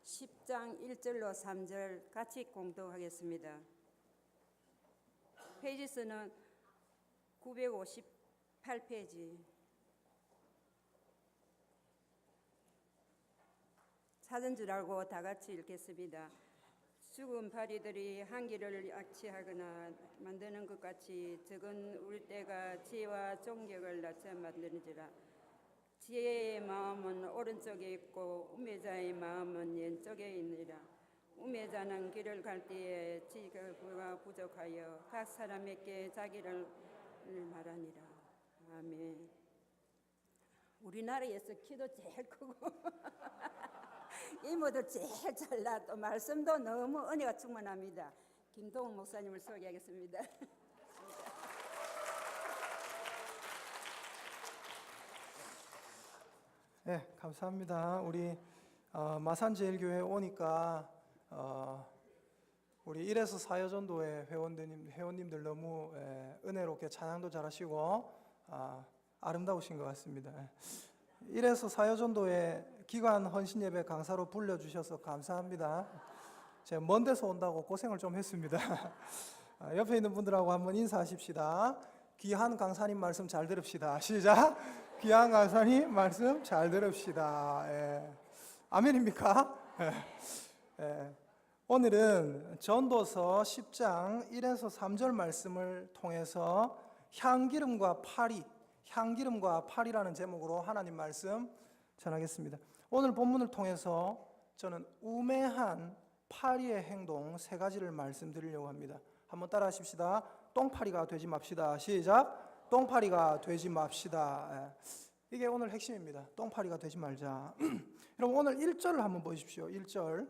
10장 1절로 3절 같이 공독하겠습니다. 페이지 수는 958페이지. 찾은 줄 알고 다 같이 읽겠습니다. 죽은 파리들이 한기를 악취하거나 만드는 것 같이 적은 울 때가 지혜와 존경을 낮춰 만드는지라. 지혜의 마음은 오른쪽에 있고 우매자의 마음은 왼쪽에 있느니라. 우매자는 길을 갈 때에 지혜가 부족하여 각 사람에게 자기를 말하니라. 아멘. 우리나라에서 키도 제일 크고 이모도 제일 잘나, 또 말씀도 너무 은혜가 충만합니다. 김동훈 목사님을 소개하겠습니다. 네, 감사합니다. 우리 마산제일교회 오니까 우리 1에서 4여전도회 회원님들 너무 은혜롭게 찬양도 잘하시고 아름다우신 것 같습니다. 1에서 4여전도회 기관 헌신예배 강사로 불러주셔서 감사합니다. 제가 먼 데서 온다고 고생을 좀 했습니다. 옆에 있는 분들하고 한번 인사하십시다. 귀한 강사님 말씀 잘 들읍시다. 시작. 귀한 강사님 말씀 잘 들읍시다. 아멘입니까? 오늘은 전도서 10장 1에서 3절 말씀을 통해서 향기름과 파리라는 제목으로 하나님 말씀 전하겠습니다. 오늘 본문을 통해서 저는 우매한 파리의 행동 3가지를 말씀드리려고 합니다. 한번 따라 하십시다. 똥파리가 되지 맙시다. 시작. 똥파리가 되지 맙시다. 이게 오늘 핵심입니다. 똥파리가 되지 말자. 여러분 오늘 1절을 한번 보십시오. 1절.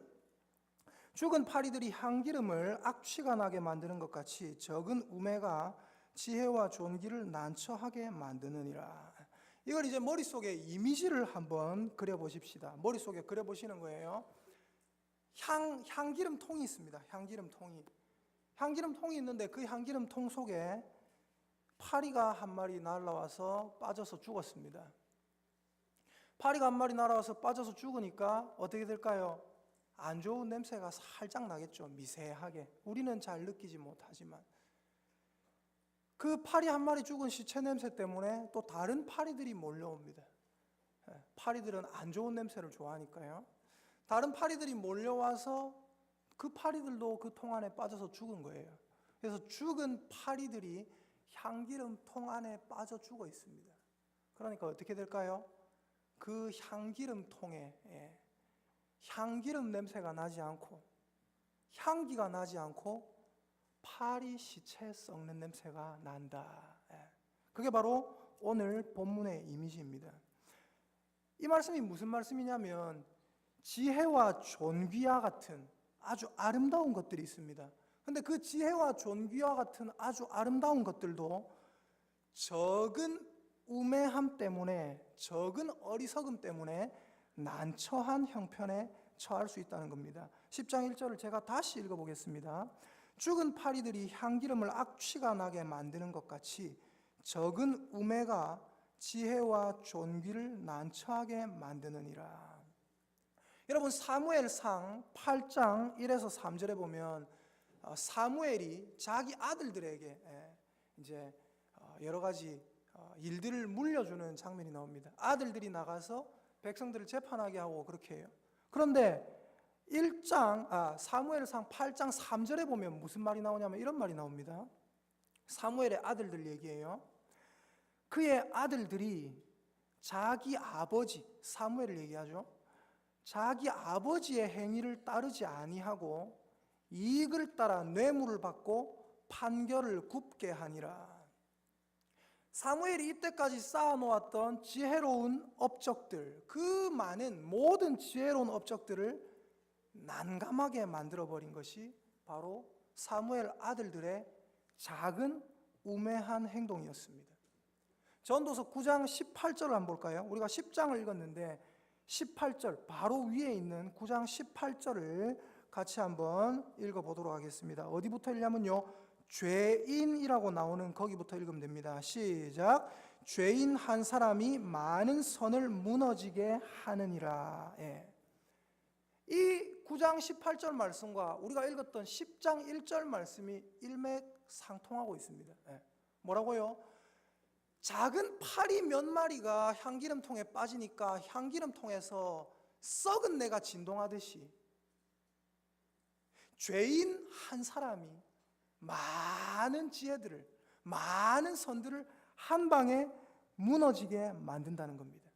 죽은 파리들이 향기름을 악취가 나게 만드는 것 같이 적은 우매가 지혜와 존귀를 난처하게 만드느니라. 이걸 이제 머릿속에 이미지를 한번 그려보십시다. 머릿속에 그려보시는 거예요. 향기름통이 있습니다. 향기름통이 있는데 그 향기름통 속에 파리가 한 마리 날아와서 빠져서 죽었습니다. 파리가 한 마리 날아와서 빠져서 죽으니까 어떻게 될까요? 안 좋은 냄새가 살짝 나겠죠. 미세하게. 우리는 잘 느끼지 못하지만 그 파리 한 마리 죽은 시체 냄새 때문에 또 다른 파리들이 몰려옵니다. 파리들은 안 좋은 냄새를 좋아하니까요. 다른 파리들이 몰려와서 그 파리들도 그 통 안에 빠져서 죽은 거예요. 그래서 죽은 파리들이 향기름 통 안에 빠져 죽어 있습니다. 그러니까 어떻게 될까요? 그 향기름 통에 향기름 냄새가 나지 않고 향기가 나지 않고 파리 시체 썩는 냄새가 난다. 그게 바로 오늘 본문의 이미지입니다. 이 말씀이 무슨 말씀이냐면 지혜와 존귀와 같은 아주 아름다운 것들이 있습니다. 근데 그 지혜와 존귀와 같은 아주 아름다운 것들도 적은 우매함 때문에, 적은 어리석음 때문에 난처한 형편에 처할 수 있다는 겁니다. 10장 1절을 제가 다시 읽어보겠습니다. 죽은 파리들이 향기름을 악취가 나게 만드는 것 같이 적은 우매가 지혜와 존귀를 난처하게 만드느니라. 여러분 사무엘상 8장 1에서 3절에 보면 사무엘이 자기 아들들에게 이제 여러 가지 일들을 물려주는 장면이 나옵니다. 아들들이 나가서 백성들을 재판하게 하고 그렇게 해요. 그런데 사무엘상 8장 3절에 보면 무슨 말이 나오냐면 이런 말이 나옵니다. 사무엘의 아들들 얘기예요. 그의 아들들이 자기 아버지, 사무엘을 얘기하죠. 자기 아버지의 행위를 따르지 아니하고 이익을 따라 뇌물을 받고 판결을 굽게 하니라. 사무엘이 이때까지 쌓아놓았던 지혜로운 업적들, 그 많은 모든 지혜로운 업적들을 난감하게 만들어버린 것이 바로 사무엘 아들들의 작은 우매한 행동이었습니다. 전도서 9장 18절을 한번 볼까요? 우리가 10장을 읽었는데 18절 바로 위에 있는 9장 18절을 같이 한번 읽어보도록 하겠습니다. 어디부터 읽냐면요, 죄인이라고 나오는 거기부터 읽으면 됩니다. 시작. 죄인 한 사람이 많은 선을 무너지게 하느니라. 이 9장 18절 말씀과 우리가 읽었던 10장 1절 말씀이 일맥상통하고 있습니다. 뭐라고요? 작은 파리 몇 마리가 향기름통에 빠지니까 향기름통에서 썩은 내가 진동하듯이 죄인 한 사람이 많은 지혜들을, 많은 선들을 한 방에 무너지게 만든다는 겁니다.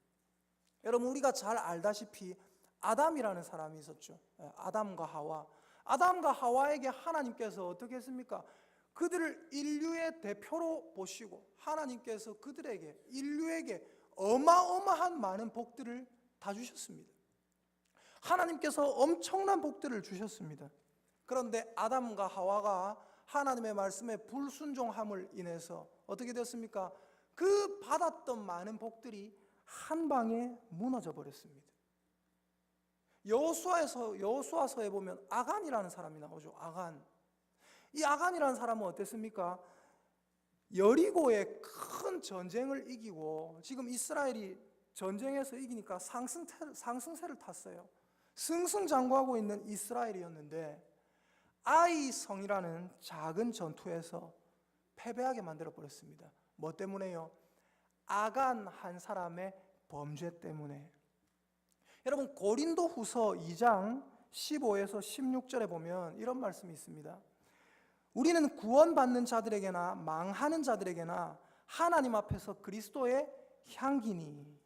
여러분, 우리가 잘 알다시피 아담이라는 사람이 있었죠. 아담과 하와. 아담과 하와에게 하나님께서 어떻게 했습니까? 그들을 인류의 대표로 보시고 하나님께서 그들에게, 인류에게 어마어마한 많은 복들을 다 주셨습니다. 하나님께서 엄청난 복들을 주셨습니다. 그런데 아담과 하와가 하나님의 말씀에 불순종함을 인해서 어떻게 되었습니까? 그 받았던 많은 복들이 한 방에 무너져 버렸습니다. 여호수아서에 보면 아간이라는 사람이 나오죠. 아간. 이 아간이라는 사람은 어땠습니까? 여리고의 큰 전쟁을 이기고 지금 이스라엘이 전쟁에서 이기니까 상승세를 탔어요. 승승장구하고 있는 이스라엘이었는데 아이 성이라는 작은 전투에서 패배하게 만들어 버렸습니다. 뭐 때문에요? 아간 한 사람의 범죄 때문에. 여러분, 고린도후서 2장 15에서 16절에 보면 이런 말씀이 있습니다. 우리는 구원받는 자들에게나 망하는 자들에게나 하나님 앞에서 그리스도의 향기니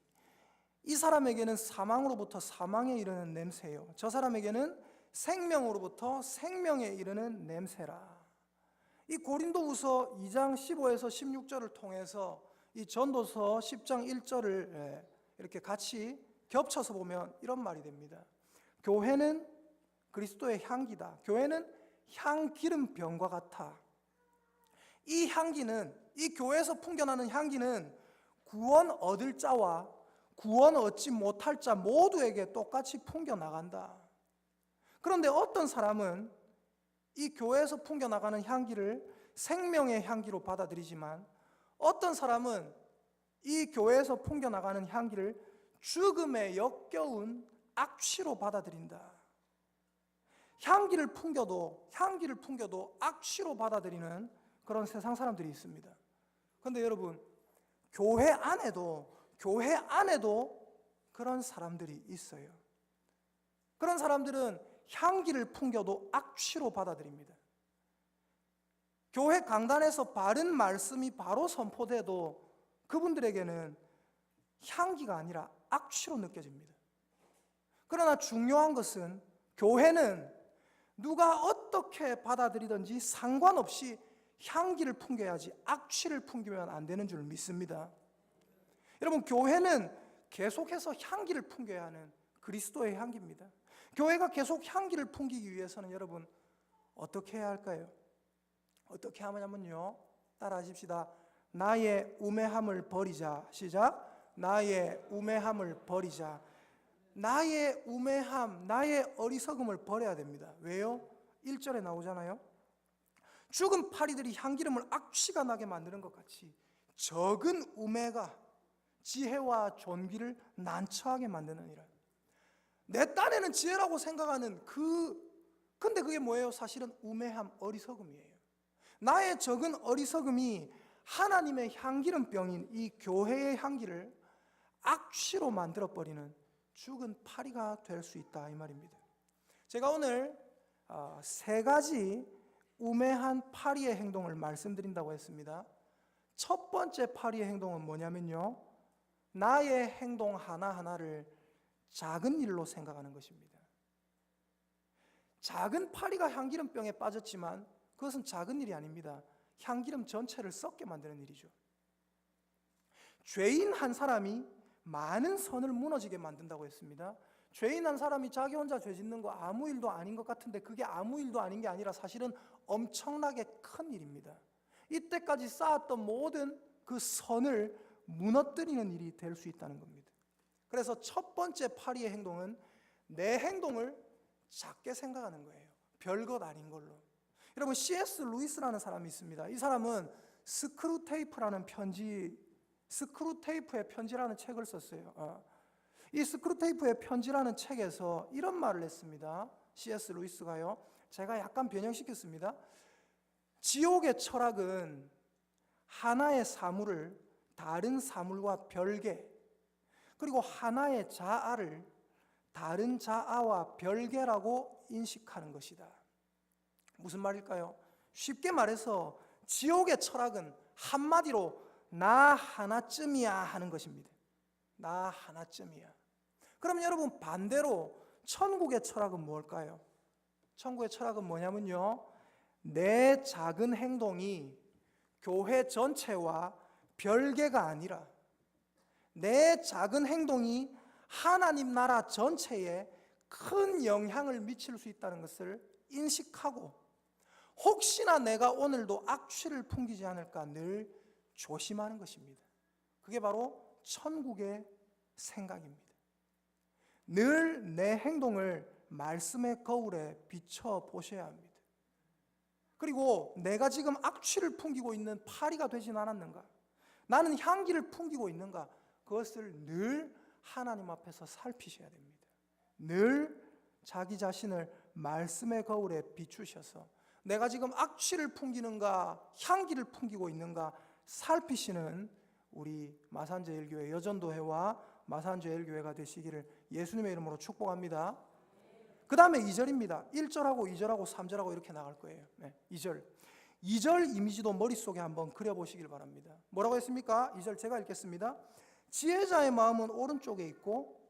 이 사람에게는 사망으로부터 사망에 이르는 냄새요, 저 사람에게는 생명으로부터 생명에 이르는 냄새라. 이 고린도후서 2장 15에서 16절을 통해서 이 전도서 10장 1절을 이렇게 같이 겹쳐서 보면 이런 말이 됩니다. 교회는 그리스도의 향기다. 교회는 향기름병과 같아. 이 향기는, 이 교회에서 풍겨나는 향기는 구원 얻을 자와 구원 얻지 못할 자 모두에게 똑같이 풍겨나간다. 그런데 어떤 사람은 이 교회에서 풍겨나가는 향기를 생명의 향기로 받아들이지만 어떤 사람은 이 교회에서 풍겨나가는 향기를 죽음에 역겨운 악취로 받아들인다. 향기를 풍겨도 악취로 받아들이는 그런 세상 사람들이 있습니다. 그런데 여러분, 교회 안에도 그런 사람들이 있어요. 그런 사람들은 향기를 풍겨도 악취로 받아들입니다. 교회 강단에서 바른 말씀이 바로 선포돼도 그분들에게는 향기가 아니라 악취로 느껴집니다. 그러나 중요한 것은 교회는 누가 어떻게 받아들이든지 상관없이 향기를 풍겨야지 악취를 풍기면 안 되는 줄 믿습니다. 여러분, 교회는 계속해서 향기를 풍겨야 하는 그리스도의 향기입니다. 교회가 계속 향기를 풍기기 위해서는 여러분 어떻게 해야 할까요? 어떻게 하냐면요, 따라하십시다. 나의 우매함을 버리자. 시작. 나의 우매함을 버리자. 나의 우매함, 나의 어리석음을 버려야 됩니다. 왜요? 1절에 나오잖아요. 죽은 파리들이 향기름을 악취가 나게 만드는 것 같이 적은 우매가 지혜와 존귀를 난처하게 만드느니라. 내 딴에는 지혜라고 생각하는 근데 그게 뭐예요? 사실은 우매함, 어리석음이에요. 나의 적은 어리석음이 하나님의 향기름병인 이 교회의 향기를 악취로 만들어버리는 죽은 파리가 될 수 있다, 이 말입니다. 제가 오늘 세 가지 우매한 파리의 행동을 말씀드린다고 했습니다. 첫 번째 파리의 행동은 뭐냐면요, 나의 행동 하나하나를 작은 일로 생각하는 것입니다. 작은 파리가 향기름병에 빠졌지만 그것은 작은 일이 아닙니다. 향기름 전체를 썩게 만드는 일이죠. 죄인 한 사람이 많은 선을 무너지게 만든다고 했습니다. 죄인 한 사람이 자기 혼자 죄 짓는 거 아무 일도 아닌 것 같은데 그게 아무 일도 아닌 게 아니라 사실은 엄청나게 큰 일입니다. 이때까지 쌓았던 모든 그 선을 무너뜨리는 일이 될 수 있다는 겁니다. 그래서 첫 번째 파리의 행동은 내 행동을 작게 생각하는 거예요. 별것 아닌 걸로. 여러분, C.S. 루이스라는 사람이 있습니다. 이 사람은 스크루테이프의 편지라는 책을 썼어요. 이 스크루테이프의 편지라는 책에서 이런 말을 했습니다. C.S. 루이스가요. 제가 약간 변형시켰습니다. 지옥의 철학은 하나의 사물을 다른 사물과 별개, 그리고 하나의 자아를 다른 자아와 별개라고 인식하는 것이다. 무슨 말일까요? 쉽게 말해서 지옥의 철학은 한마디로 나 하나쯤이야 하는 것입니다. 나 하나쯤이야. 그럼 여러분, 반대로 천국의 철학은 뭘까요? 천국의 철학은 뭐냐면요, 내 작은 행동이 교회 전체와 별개가 아니라 내 작은 행동이 하나님 나라 전체에 큰 영향을 미칠 수 있다는 것을 인식하고, 혹시나 내가 오늘도 악취를 풍기지 않을까 늘 조심하는 것입니다. 그게 바로 천국의 생각입니다. 늘 내 행동을 말씀의 거울에 비춰 보셔야 합니다. 그리고 내가 지금 악취를 풍기고 있는 파리가 되진 않았는가? 나는 향기를 풍기고 있는가? 그것을 늘 하나님 앞에서 살피셔야 됩니다. 늘 자기 자신을 말씀의 거울에 비추셔서 내가 지금 악취를 풍기는가, 향기를 풍기고 있는가 살피시는 우리 마산제일교회 여전도회와 마산제일교회가 되시기를 예수님의 이름으로 축복합니다. 그 다음에 2절입니다. 1절하고 2절하고 3절하고 이렇게 나갈 거예요. 2절. 2절 이미지도 머릿속에 한번 그려보시길 바랍니다. 뭐라고 했습니까? 2절 제가 읽겠습니다. 지혜자의 마음은 오른쪽에 있고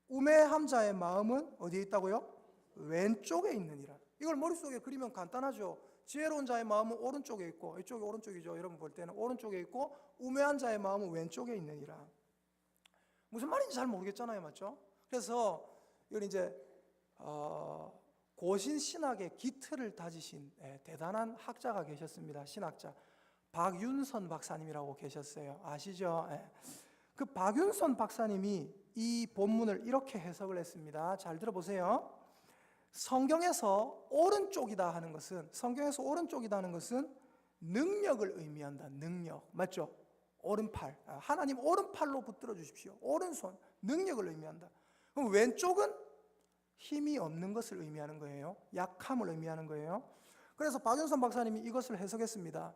우매한 자의 마음은 어디에 있다고요? 왼쪽에 있느니라. 이걸 머릿속에 그리면 간단하죠. 지혜로운 자의 마음은 오른쪽에 있고, 이쪽이 오른쪽이죠. 여러분 볼 때는 오른쪽에 있고 우매한 자의 마음은 왼쪽에 있느니라. 무슨 말인지 잘 모르겠잖아요, 맞죠? 그래서 이건 이제 고신 신학의 기틀을 다지신 대단한 학자가 계셨습니다. 신학자 박윤선 박사님이라고 계셨어요. 아시죠? 그 박윤선 박사님이 이 본문을 이렇게 해석을 했습니다. 잘 들어보세요. 성경에서 오른쪽이다 하는 것은, 성경에서 오른쪽이다 하는 것은 능력을 의미한다. 능력, 맞죠? 오른팔, 하나님 오른팔로 붙들어 주십시오. 오른손, 능력을 의미한다. 그럼 왼쪽은 힘이 없는 것을 의미하는 거예요. 약함을 의미하는 거예요. 그래서 박윤선 박사님이 이것을 해석했습니다.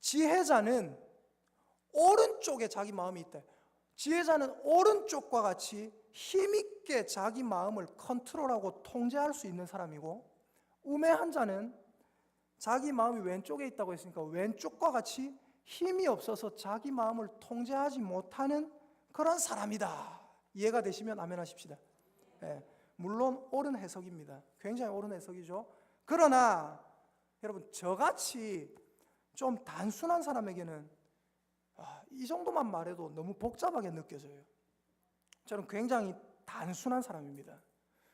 지혜자는 오른쪽에 자기 마음이 있다. 지혜자는 오른쪽과 같이 힘있게 자기 마음을 컨트롤하고 통제할 수 있는 사람이고, 우매한 자는 자기 마음이 왼쪽에 있다고 했으니까 왼쪽과 같이 힘이 없어서 자기 마음을 통제하지 못하는 그런 사람이다. 이해가 되시면 아멘 하십시다. 물론 옳은 해석입니다. 굉장히 옳은 해석이죠. 그러나 여러분, 저같이 좀 단순한 사람에게는 이 정도만 말해도 너무 복잡하게 느껴져요. 저는 굉장히 단순한 사람입니다.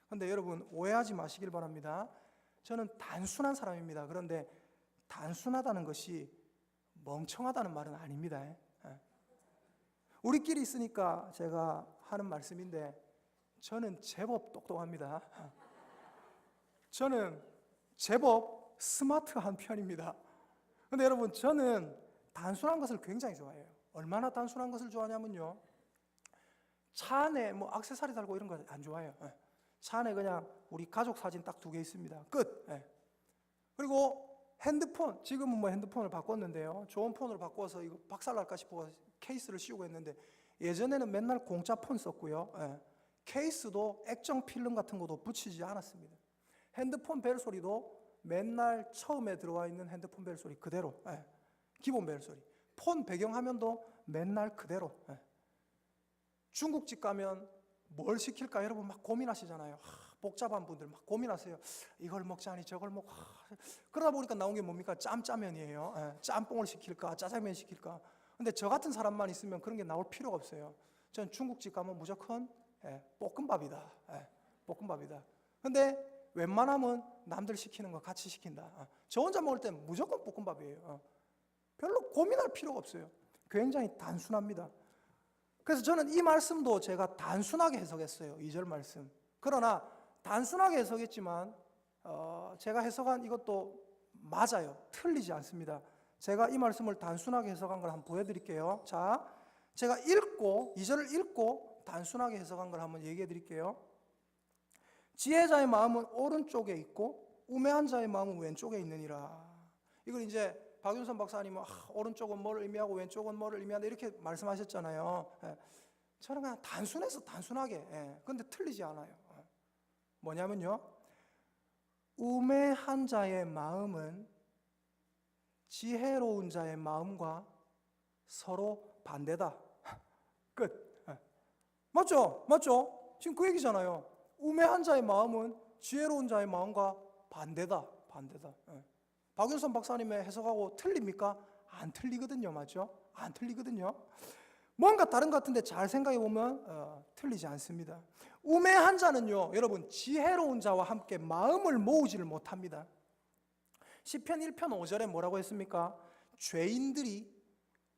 그런데 여러분, 오해하지 마시길 바랍니다. 저는 단순한 사람입니다. 그런데 단순하다는 것이 멍청하다는 말은 아닙니다. 우리끼리 있으니까 제가 하는 말씀인데, 저는 제법 똑똑합니다. 저는 제법 스마트한 편입니다. 그런데 여러분, 저는 단순한 것을 굉장히 좋아해요. 얼마나 단순한 것을 좋아하냐면요, 차 안에 뭐 액세서리 달고 이런 거 안 좋아해요. 차 안에 그냥 우리 가족 사진 딱 2개 있습니다. 끝. 그리고 핸드폰, 지금은 뭐 핸드폰을 바꿨는데요, 좋은 폰으로 바꿔서 이거 박살날까 싶어 케이스를 씌우고 했는데, 예전에는 맨날 공짜 폰 썼고요. 케이스도 액정 필름 같은 것도 붙이지 않았습니다. 핸드폰 벨 소리도 맨날 처음에 들어와 있는 핸드폰 벨 소리 그대로, 기본 벨 소리. 폰 배경화면도 맨날 그대로. 중국집 가면 뭘 시킬까 여러분 막 고민하시잖아요. 복잡한 분들 막 고민하세요. 이걸 먹자니 저걸 먹. 그러다 보니까 나온 게 뭡니까? 짬짜면이에요. 짬뽕을 시킬까 짜장면 시킬까. 근데 저 같은 사람만 있으면 그런 게 나올 필요가 없어요. 전 중국집 가면 무조건 볶음밥이다. 볶음밥이다. 근데 웬만하면 남들 시키는 거 같이 시킨다. 저 혼자 먹을 땐 무조건 볶음밥이에요. 별로 고민할 필요가 없어요. 굉장히 단순합니다. 그래서 저는 이 말씀도 제가 단순하게 해석했어요. 2절 말씀. 그러나 단순하게 해석했지만 제가 해석한 이것도 맞아요. 틀리지 않습니다. 제가 이 말씀을 단순하게 해석한 걸 한번 보여드릴게요. 자, 제가 2절을 읽고 단순하게 해석한 걸 한번 얘기해 드릴게요. 지혜자의 마음은 오른쪽에 있고 우매한 자의 마음은 왼쪽에 있느니라. 이걸 이제 박윤선 박사님은 오른쪽은 뭐를 의미하고 왼쪽은 뭐를 의미한다 이렇게 말씀하셨잖아요. 저는 그냥 단순해서 단순하게, 근데 틀리지 않아요. 뭐냐면요, 우매한 자의 마음은 지혜로운 자의 마음과 서로 반대다. 끝. 맞죠? 맞죠? 지금 그 얘기잖아요. 우매한 자의 마음은 지혜로운 자의 마음과 반대다. 박윤선 박사님의 해석하고 틀립니까? 안 틀리거든요. 맞죠? 안 틀리거든요. 뭔가 다른 것 같은데 잘 생각해 보면 틀리지 않습니다. 우매한 자는요, 여러분, 지혜로운 자와 함께 마음을 모으지를 못합니다. 시편 1편 5절에 뭐라고 했습니까? 죄인들이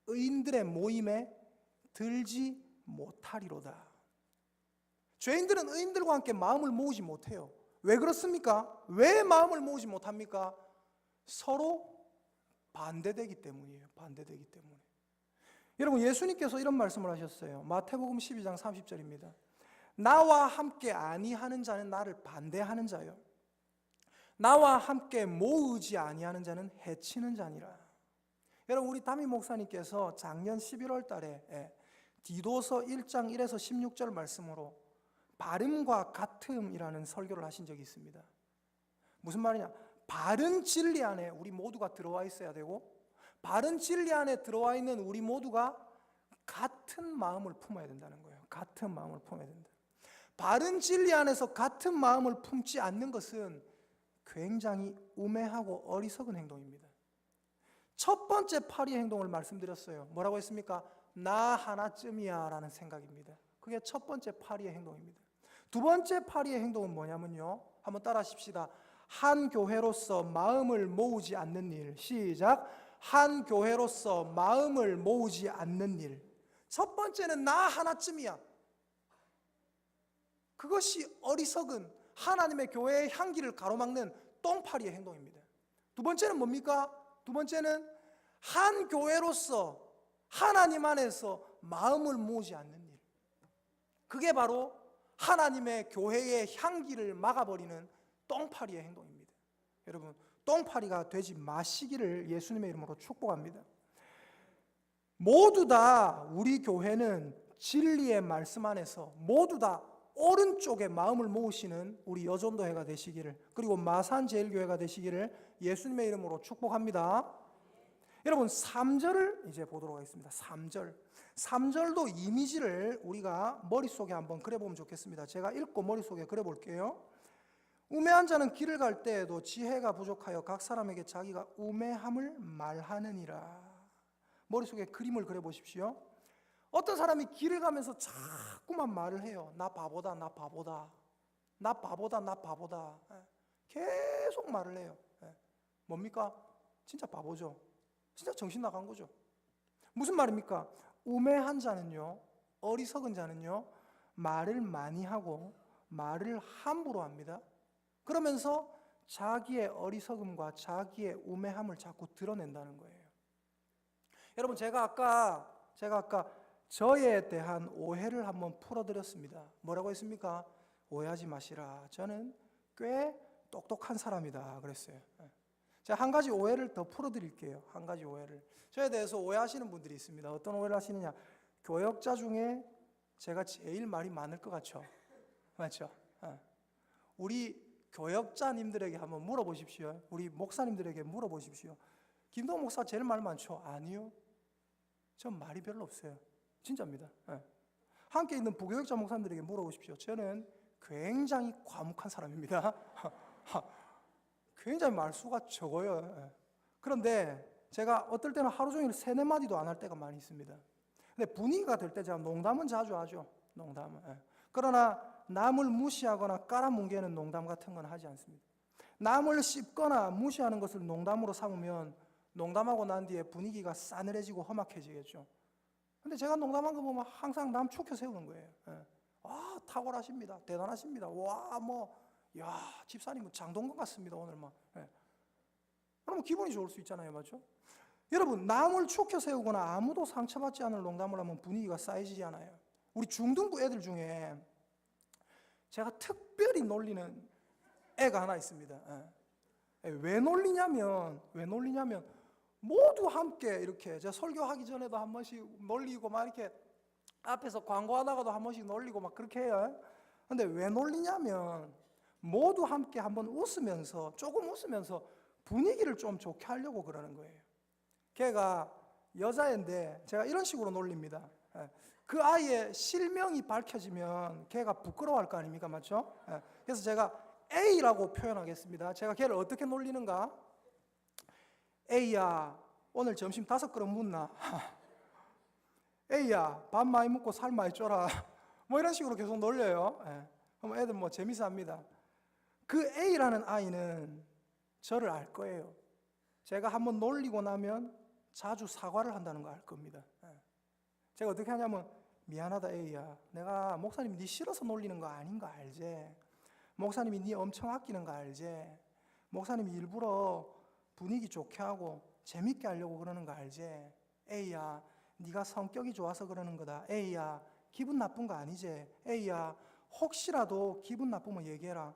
의인들의 모임에 들지 못하리로다. 죄인들은 의인들과 함께 마음을 모으지 못해요. 왜 그렇습니까? 왜 마음을 모으지 못합니까? 서로 반대되기 때문이에요. 반대되기 때문에. 여러분, 예수님께서 이런 말씀을 하셨어요. 마태복음 12장 30절입니다. 나와 함께 아니하는 자는 나를 반대하는 자요, 나와 함께 모으지 아니하는 자는 해치는 자니라. 여러분, 우리 담임 목사님께서 작년 11월 달에 디도서 1장 1에서 16절 말씀으로 바름과 같음이라는 설교를 하신 적이 있습니다. 무슨 말이냐? 바른 진리 안에 우리 모두가 들어와 있어야 되고, 바른 진리 안에 들어와 있는 우리 모두가 같은 마음을 품어야 된다는 거예요. 같은 마음을 품어야 된다. 바른 진리 안에서 같은 마음을 품지 않는 것은 굉장히 우매하고 어리석은 행동입니다. 첫 번째 파리의 행동을 말씀드렸어요. 뭐라고 했습니까? 나 하나쯤이야 라는 생각입니다. 그게 첫 번째 파리의 행동입니다. 두 번째 파리의 행동은 뭐냐면요, 한번 따라 하십시다. 한 교회로서 마음을 모으지 않는 일. 시작. 한 교회로서 마음을 모으지 않는 일. 첫 번째는 나 하나쯤이야. 그것이 어리석은 하나님의 교회의 향기를 가로막는 똥파리의 행동입니다. 두 번째는 뭡니까? 두 번째는 한 교회로서 하나님 안에서 마음을 모으지 않는 일. 그게 바로 하나님의 교회의 향기를 막아버리는 똥파리의 행동입니다. 여러분, 똥파리가 되지 마시기를 예수님의 이름으로 축복합니다. 모두 다 우리 교회는 진리의 말씀 안에서 모두 다 오른쪽에 마음을 모으시는 우리 여전도회가 되시기를, 그리고 마산제일교회가 되시기를 예수님의 이름으로 축복합니다. 여러분, 3절을 이제 보도록 하겠습니다. 3절도 이미지를 우리가 머릿속에 한번 그려보면 좋겠습니다. 제가 읽고 머릿속에 그려볼게요. 우매한 자는 길을 갈 때에도 지혜가 부족하여 각 사람에게 자기가 우매함을 말하느니라. 머릿속에 그림을 그려보십시오. 어떤 사람이 길을 가면서 자꾸만 말을 해요. 나 바보다, 나 바보다, 나 바보다, 나 바보다. 계속 말을 해요. 뭡니까? 진짜 바보죠. 진짜 정신 나간 거죠. 무슨 말입니까? 우매한 자는요, 어리석은 자는요, 말을 많이 하고 말을 함부로 합니다. 그러면서 자기의 어리석음과 자기의 우매함을 자꾸 드러낸다는 거예요. 여러분, 제가 아까 저에 대한 오해를 한번 풀어드렸습니다. 뭐라고 했습니까? 오해하지 마시라. 저는 꽤 똑똑한 사람이다 그랬어요. 제가 한 가지 오해를 더 풀어드릴게요. 한 가지 오해를. 저에 대해서 오해하시는 분들이 있습니다. 어떤 오해를 하시느냐? 교역자 중에 제가 제일 말이 많을 것 같죠? 맞죠? 우리 교역자님들에게 한번 물어보십시오. 우리 목사님들에게 물어보십시오. 김동호 목사 제일 말 많죠? 아니요. 전 말이 별로 없어요. 진짜입니다. 함께 있는 부교역자 목사님들에게 물어보십시오. 저는 굉장히 과묵한 사람입니다. 굉장히 말수가 적어요. 그런데 제가 어떨 때는 하루 종일 3-4마디도 안 할 때가 많이 있습니다. 근데 분위기가 될 때 제가 농담은 자주 하죠. 농담은. 그러나 남을 무시하거나 깔아뭉개는 농담 같은 건 하지 않습니다. 남을 씹거나 무시하는 것을 농담으로 삼으면 농담하고 난 뒤에 분위기가 싸늘해지고 험악해지겠죠. 근데 제가 농담한 거 보면 항상 남 축혀 세우는 거예요. 아, 탁월하십니다. 대단하십니다. 와, 야, 집사님은 장동건 같습니다. 오늘 막. 그러면 기분이 좋을 수 있잖아요. 맞죠? 여러분, 남을 축혀 세우거나 아무도 상처받지 않을 농담을 하면 분위기가 쌓이지 않아요. 우리 중등부 애들 중에 제가 특별히 놀리는 애가 하나 있습니다. 왜 놀리냐면 모두 함께 이렇게 제가 설교하기 전에도 한 번씩 놀리고 막 이렇게 앞에서 광고하다가도 한 번씩 놀리고 막 그렇게 해요. 근데 왜 놀리냐면 모두 함께 한번 웃으면서 조금 웃으면서 분위기를 좀 좋게 하려고 그러는 거예요. 걔가 여자애인데 제가 이런 식으로 놀립니다. 그 아이의 실명이 밝혀지면 걔가 부끄러워할 거 아닙니까? 맞죠? 그래서 제가 A라고 표현하겠습니다. 제가 걔를 어떻게 놀리는가? A야, 오늘 점심 5그릇 묻나? A야, 밥 많이 먹고 살 많이 쪄라. 뭐 이런 식으로 계속 놀려요. 그럼 애들 뭐 재밌어 합니다. 그 A라는 아이는 저를 알 거예요. 제가 한번 놀리고 나면 자주 사과를 한다는 거 알 겁니다. 제가 어떻게 하냐면, 미안하다 A야, 내가 목사님 네 싫어서 놀리는 거 아닌 거 알지? 목사님이 네 엄청 아끼는 거 알지? 목사님이 일부러 분위기 좋게 하고 재밌게 하려고 그러는 거 알지? A야, 네가 성격이 좋아서 그러는 거다. A야, 기분 나쁜 거 아니지? A야, 혹시라도 기분 나쁘면 얘기해라.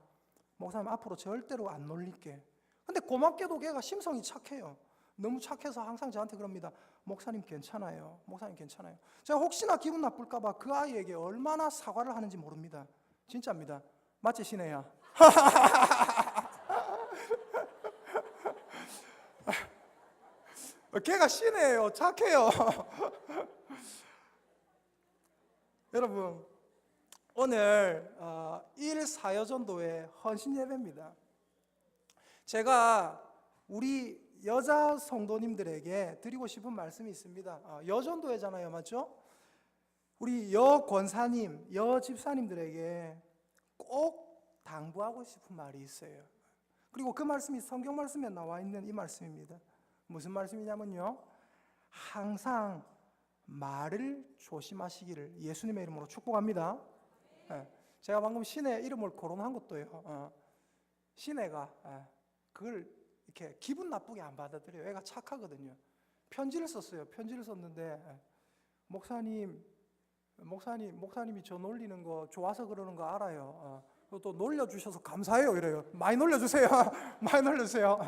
목사님 앞으로 절대로 안 놀릴게. 근데 고맙게도 걔가 심성이 착해요. 너무 착해서 항상 저한테 그럽니다. 목사님 괜찮아요. 목사님 괜찮아요. 제가 혹시나 기분 나쁠까 봐 그 아이에게 얼마나 사과를 하는지 모릅니다. 진짜입니다. 맞지, 신혜야? 걔가 신혜예요. 착해요. 여러분, 오늘 1사여전도회 헌신예배입니다. 제가 우리 여자 성도님들에게 드리고 싶은 말씀이 있습니다. 여전도회잖아요. 맞죠? 우리 여권사님, 여집사님들에게 꼭 당부하고 싶은 말이 있어요. 그리고 그 말씀이 성경 말씀에 나와 있는 이 말씀입니다. 무슨 말씀이냐면요, 항상 말을 조심하시기를 예수님의 이름으로 축복합니다. 제가 방금 신의 이름을 거론한 것도요, 신혜가 그걸 이렇게 기분 나쁘게 안 받아들여요. 애가 착하거든요. 편지를 썼어요. 편지를 썼는데, 목사님이 저 놀리는 거 좋아서 그러는 거 알아요. 또 놀려주셔서 감사해요. 이래요. 많이 놀려주세요. 많이 놀려주세요.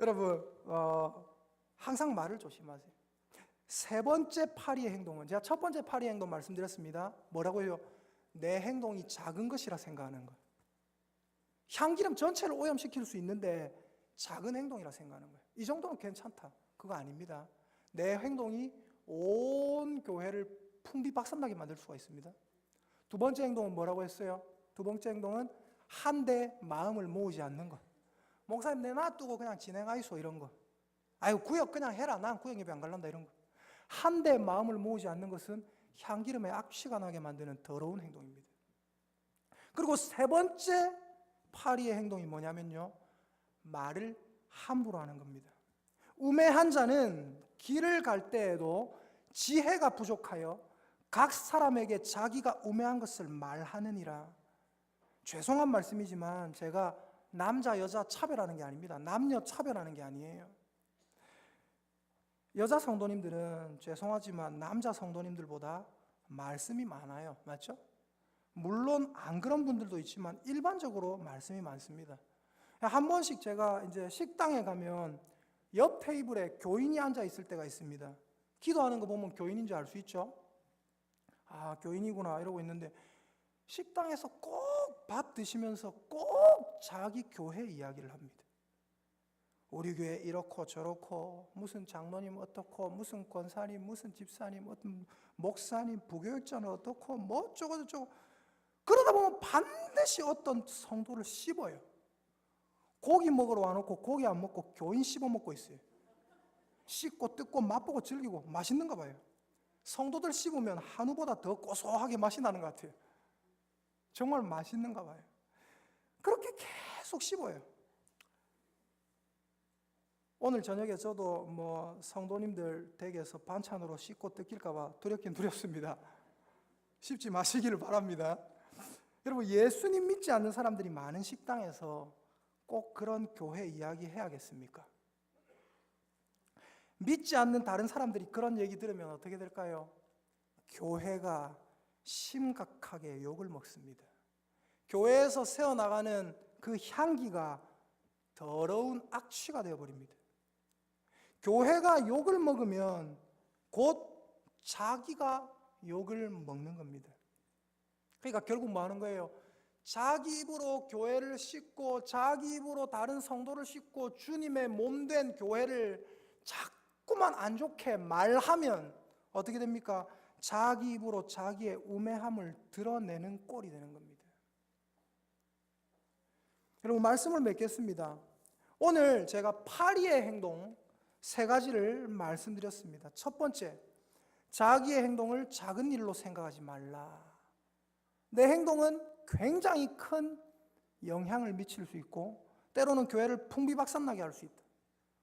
여러분, 항상 말을 조심하세요. 세 번째 파리의 행동은, 제가 첫 번째 파리의 행동 말씀드렸습니다. 뭐라고요? 내 행동이 작은 것이라 생각하는 것. 향기름 전체를 오염시킬 수 있는데 작은 행동이라 생각하는 거예요. 이 정도는 괜찮다. 그거 아닙니다. 내 행동이 온 교회를 풍비박산나게 만들 수가 있습니다. 두 번째 행동은 뭐라고 했어요? 두 번째 행동은 한데 마음을 모으지 않는 것. 목사님 내 놔두고 그냥 진행하이소 이런 거. 아유 구역 그냥 해라. 난 구역 예배 안 갈란다 이런 거. 한데 마음을 모으지 않는 것은 향기름에 악취가 나게 만드는 더러운 행동입니다. 그리고 세 번째 파리의 행동이 뭐냐면요, 말을 함부로 하는 겁니다. 우매한 자는 길을 갈 때에도 지혜가 부족하여 각 사람에게 자기가 우매한 것을 말하느니라. 죄송한 말씀이지만 제가 남자 여자 차별하는 게 아닙니다. 남녀 차별하는 게 아니에요. 여자 성도님들은 죄송하지만 남자 성도님들보다 말씀이 많아요. 맞죠? 물론 안 그런 분들도 있지만 일반적으로 말씀이 많습니다. 한 번씩 제가 이제 식당에 가면 옆 테이블에 교인이 앉아 있을 때가 있습니다. 기도하는 거 보면 교인인 줄 알 수 있죠? 아, 교인이구나 이러고 있는데 식당에서 꼭 밥 드시면서 꼭 자기 교회 이야기를 합니다. 우리 교회 이렇고 저렇고 무슨 장로님 어떻고 무슨 권사님 무슨 집사님 어떤 목사님 부교육자는 어떻고 뭐 어쩌고 저쩌고. 그러다 보면 반드시 어떤 성도를 씹어요. 고기 먹으러 와놓고 고기 안 먹고 교인 씹어 먹고 있어요. 씹고 뜯고 맛보고 즐기고 맛있는가 봐요. 성도들 씹으면 한우보다 더 고소하게 맛이 나는 것 같아요. 정말 맛있는가 봐요. 그렇게 계속 씹어요. 오늘 저녁에 저도 뭐 성도님들 댁에서 반찬으로 씹고 뜯길까 봐 두렵긴 두렵습니다. 씹지 마시기를 바랍니다. 여러분, 예수님 믿지 않는 사람들이 많은 식당에서 꼭 그런 교회 이야기 해야겠습니까? 믿지 않는 다른 사람들이 그런 얘기 들으면 어떻게 될까요? 교회가 심각하게 욕을 먹습니다. 교회에서 새어나가는 그 향기가 더러운 악취가 되어버립니다. 교회가 욕을 먹으면 곧 자기가 욕을 먹는 겁니다. 그러니까 결국 뭐 하는 거예요? 자기 입으로 교회를 씻고 자기 입으로 다른 성도를 씻고 주님의 몸된 교회를 자꾸만 안 좋게 말하면 어떻게 됩니까? 자기 입으로 자기의 우매함을 드러내는 꼴이 되는 겁니다. 여러분, 말씀을 맺겠습니다. 오늘 제가 파리의 행동 3가지를 말씀드렸습니다. 첫 번째, 자기의 행동을 작은 일로 생각하지 말라. 내 행동은 굉장히 큰 영향을 미칠 수 있고 때로는 교회를 풍비박산나게 할 수 있다.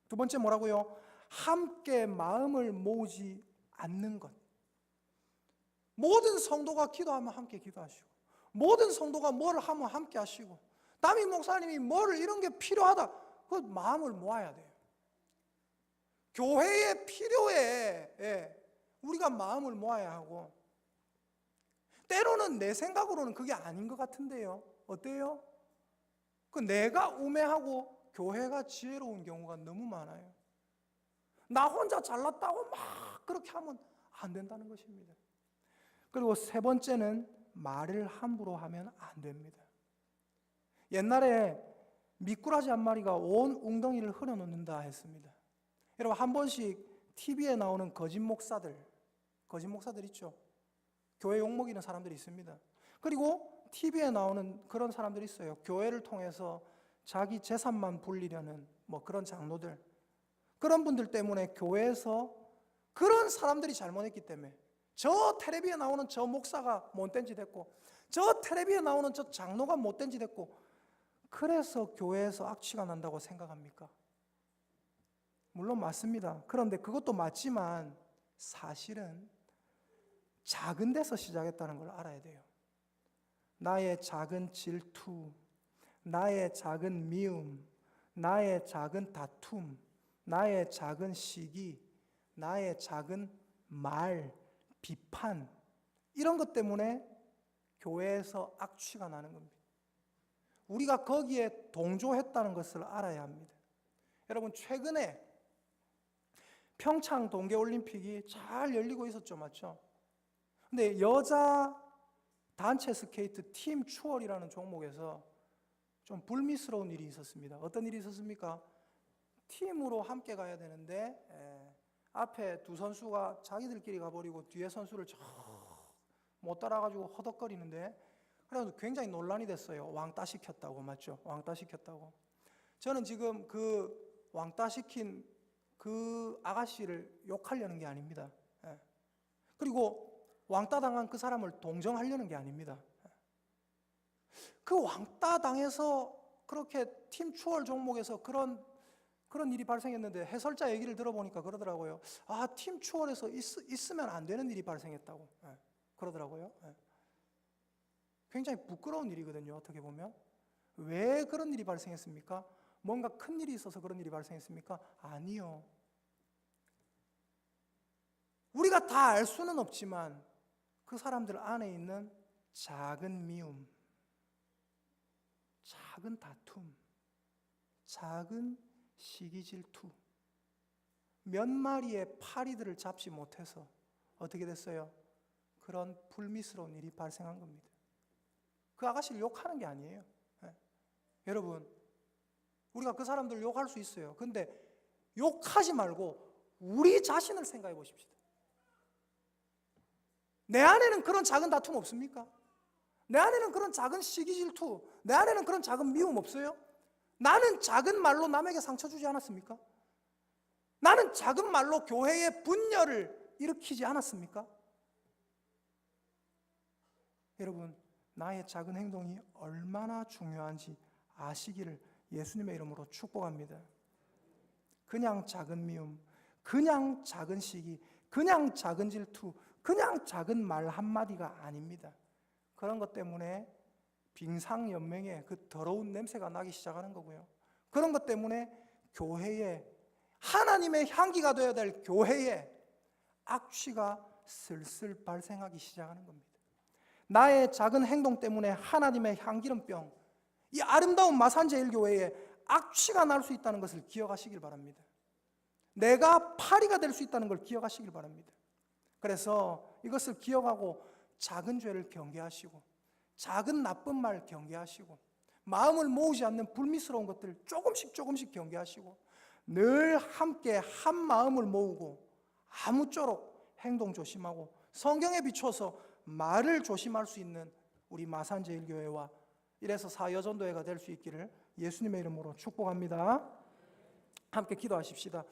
두 번째 뭐라고요? 함께 마음을 모으지 않는 것. 모든 성도가 기도하면 함께 기도하시고, 모든 성도가 뭘 하면 함께 하시고, 담임 목사님이 뭘 이런 게 필요하다, 그 마음을 모아야 돼요. 교회의 필요에 우리가 마음을 모아야 하고, 때로는 내 생각으로는 그게 아닌 것 같은데요. 어때요? 그 내가 우매하고 교회가 지혜로운 경우가 너무 많아요. 나 혼자 잘났다고 막 그렇게 하면 안 된다는 것입니다. 그리고 3번째는 말을 함부로 하면 안 됩니다. 옛날에 미꾸라지 한 마리가 온 웅덩이를 흘러놓는다 했습니다. 여러분, 한 번씩 TV에 나오는 거짓 목사들 있죠? 교회 욕먹이는 사람들이 있습니다. 그리고 TV에 나오는 그런 사람들이 있어요. 교회를 통해서 자기 재산만 불리려는 그런 장로들, 그런 분들 때문에 교회에서 그런 사람들이 잘못했기 때문에 저 텔레비에 나오는 저 목사가 못된 짓 했고, 저 텔레비에 나오는 저 장로가 못된 짓 했고, 그래서 교회에서 악취가 난다고 생각합니까? 물론 맞습니다. 그런데 그것도 맞지만 사실은 작은 데서 시작했다는 걸 알아야 돼요. 나의 작은 질투, 나의 작은 미움, 나의 작은 다툼, 나의 작은 시기, 나의 작은 말, 비판, 이런 것 때문에 교회에서 악취가 나는 겁니다. 우리가 거기에 동조했다는 것을 알아야 합니다. 여러분, 최근에 평창 동계올림픽이 잘 열리고 있었죠, 맞죠? 근데 여자 단체 스케이트 팀 추월이라는 종목에서 좀 불미스러운 일이 있었습니다. 어떤 일이 있었습니까? 팀으로 함께 가야 되는데 앞에 두 선수가 자기들끼리 가버리고 뒤에 선수를 못 따라가지고 허덕거리는데, 그래서 굉장히 논란이 됐어요. 왕따 시켰다고, 맞죠? 왕따 시켰다고. 저는 지금 그 왕따 시킨 그 아가씨를 욕하려는 게 아닙니다. 그리고 왕따 당한 그 사람을 동정하려는 게 아닙니다. 그 왕따 당해서 그렇게 팀 추월 종목에서 그런 일이 발생했는데, 해설자 얘기를 들어보니까 그러더라고요. 팀 추월에서 있으면 안 되는 일이 발생했다고 그러더라고요. 굉장히 부끄러운 일이거든요, 어떻게 보면. 왜 그런 일이 발생했습니까? 뭔가 큰 일이 있어서 그런 일이 발생했습니까? 아니요. 우리가 다 알 수는 없지만 그 사람들 안에 있는 작은 미움, 작은 다툼, 작은 시기 질투, 몇 마리의 파리들을 잡지 못해서 어떻게 됐어요? 그런 불미스러운 일이 발생한 겁니다. 그 아가씨를 욕하는 게 아니에요. 여러분, 우리가 그 사람들 욕할 수 있어요. 근데 욕하지 말고 우리 자신을 생각해 보십시다. 내 안에는 그런 작은 다툼 없습니까? 내 안에는 그런 작은 시기 질투, 내 안에는 그런 작은 미움 없어요? 나는 작은 말로 남에게 상처 주지 않았습니까? 나는 작은 말로 교회의 분열을 일으키지 않았습니까? 여러분, 나의 작은 행동이 얼마나 중요한지 아시기를 예수님의 이름으로 축복합니다. 그냥 작은 미움, 그냥 작은 시기, 그냥 작은 질투, 그냥 작은 말 한마디가 아닙니다. 그런 것 때문에 빙상연맹에 그 더러운 냄새가 나기 시작하는 거고요. 그런 것 때문에 교회에, 하나님의 향기가 되어야 될 교회에 악취가 슬슬 발생하기 시작하는 겁니다. 나의 작은 행동 때문에 하나님의 향기름병, 이 아름다운 마산제일교회에 악취가 날 수 있다는 것을 기억하시길 바랍니다. 내가 파리가 될 수 있다는 걸 기억하시길 바랍니다. 그래서 이것을 기억하고 작은 죄를 경계하시고 작은 나쁜 말 경계하시고 마음을 모으지 않는 불미스러운 것들을 조금씩 경계하시고 늘 함께 한 마음을 모으고 아무쪼록 행동 조심하고 성경에 비춰서 말을 조심할 수 있는 우리 마산제일교회와 이래서 사여전도회가 될 수 있기를 예수님의 이름으로 축복합니다. 함께 기도하십시다.